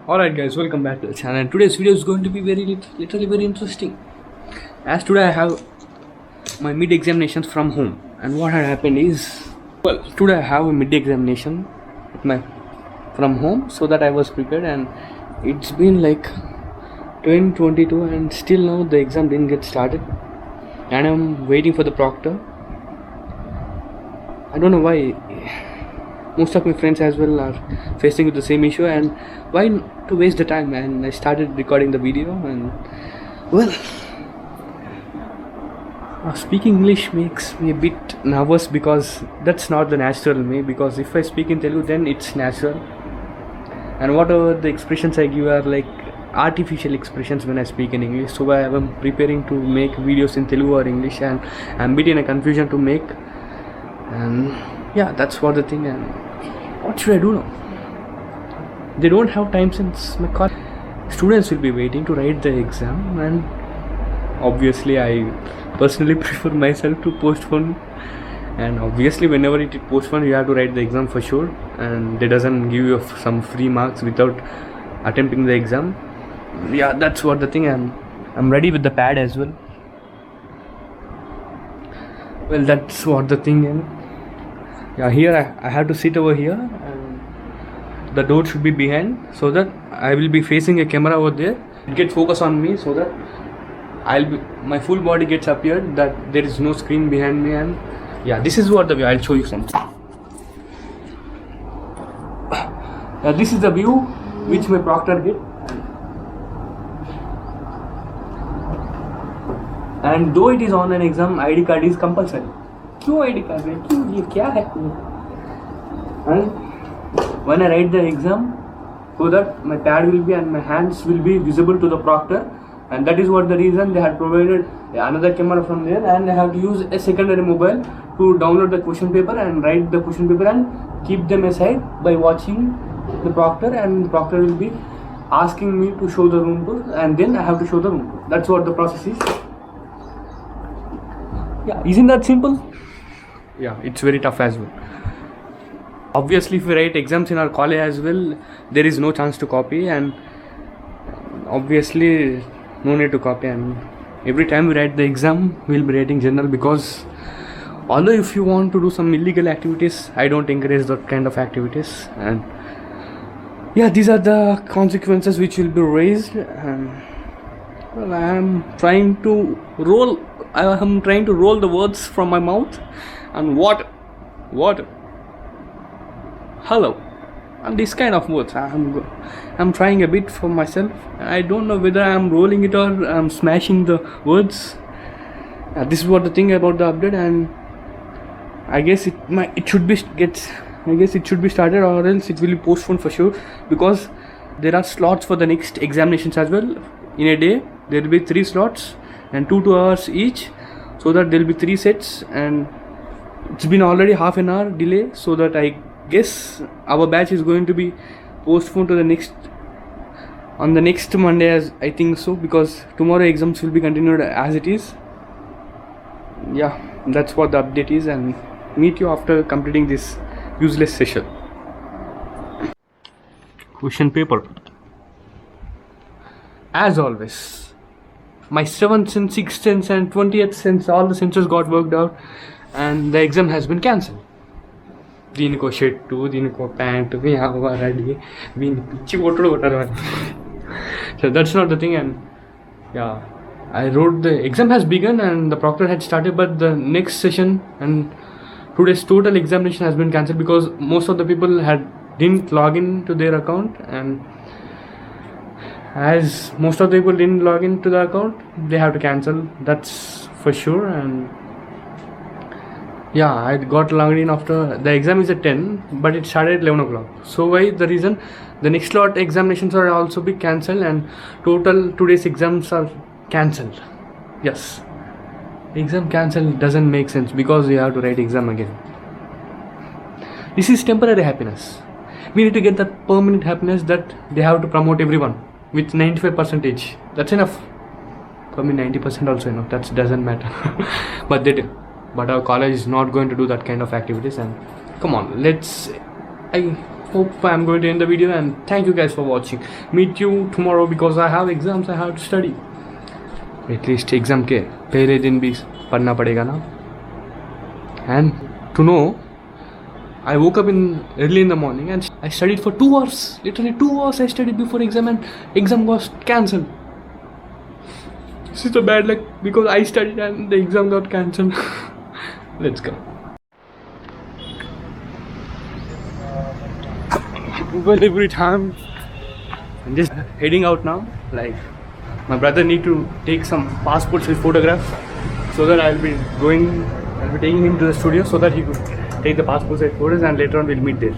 Alright guys, welcome back to the channel, and today's video is going to be literally very interesting. As today I have my mid examinations from home, and what had happened is, well, today I have a mid examination from home, so that I was prepared, and it's been like 2022 and still now the exam didn't get started, and I'm waiting for the proctor. I don't know why. Most of my friends as well are facing with the same issue, and why to waste the time? And I started recording the video, and well, speaking English makes me a bit nervous because that's not the natural me. Because if I speak in Telugu, then it's natural, and whatever the expressions I give are like artificial expressions when I speak in English. So I am preparing to make videos in Telugu or English, and I'm a bit in a confusion to make. And yeah, that's what the thing. And what should I do now? They don't have time since my college. Students will be waiting to write the exam, and obviously I personally prefer myself to postpone. And obviously whenever it is postponed, you have to write the exam for sure, and they doesn't give you some free marks without attempting the exam. Yeah, that's what the thing. I'm ready with the pad as well. Well, that's what the thing. And yeah, here I have to sit over here, and the door should be behind, so that I will be facing a camera over there. It gets focus on me, so that my full body gets appeared, that there is no screen behind me. And yeah, this is what the view. I'll show you something. This is the view which my proctor get, and though it is on an exam, ID card is compulsory. क्यों ID card है? क्यों ये क्या है? And when I write the exam, so that my pad will be and my hands will be visible to the proctor, and that is what the reason they had provided another camera from there, and I have to use a secondary mobile to download the question paper and write the question paper and keep them aside by watching the proctor, and the proctor will be asking me to show the room tour, and then I have to show the room tour. That's what the process is. Yeah, isn't that simple? Yeah, it's very tough as well. Obviously, if we write exams in our college as well, there is no chance to copy, and obviously no need to copy. And every time we write the exam, we'll be writing general, because although if you want to do some illegal activities, I don't encourage that kind of activities. And yeah, these are the consequences which will be raised. And well, I am trying to roll the words from my mouth, and what, hello, and this kind of words. I'm trying a bit for myself. I don't know whether I'm rolling it or I'm smashing the words. This is what the thing about the update, and I guess it should be started, or else it will be postponed for sure, because there are slots for the next examinations as well. In a day there will be 3 slots and 2 hours each, so that there will be 3 sets, and it's been already half an hour delay, so that I guess our batch is going to be postponed to the next Monday, as I think so, because tomorrow exams will be continued as it is. Yeah, that's what the update is, and meet you after completing this useless session. Question paper. As always, my 7th sense, 6th sense and 20th sense, all the senses got worked out, and the exam has been cancelled. దీనికో shirt, దీనికో pant, ready, దీన్ని పిచ్చి కొట్టారు. So that's not the thing. And yeah, I wrote the exam has begun and the proctor had started, but the next session and today's total examination has been cancelled, because most of the people didn't log in to their account, and as most of the people didn't log into the account, they have to cancel, that's for sure. And yeah, I got logged in after the exam is at 10, but it started at 11 o'clock. So why the reason the next lot examinations are also be cancelled, and total today's exams are cancelled. Yes, exam cancelled doesn't make sense, because you have to write exam again. This is temporary happiness. We need to get that permanent happiness that they have to promote everyone with 95%. That's enough. For me 90% also enough. That doesn't matter. But they do. But our college is not going to do that kind of activities. And come on, hope I'm going to end the video, and thank you guys for watching. Meet you tomorrow because I have exams, I have to study. At least exam के पहले दिन भी पढ़ना पड़ेगा ना. And to know, I woke up early in the morning and I studied for 2 hours. Literally 2 hours I studied before exam, and exam was cancelled. This is the bad luck because I studied and the exam got cancelled. Let's go. Well, every time I'm just heading out now. Like, my brother need to take some passports with photographs, so that I'll be taking him to the studio so that he could take the passports and photos, and later on we'll meet there.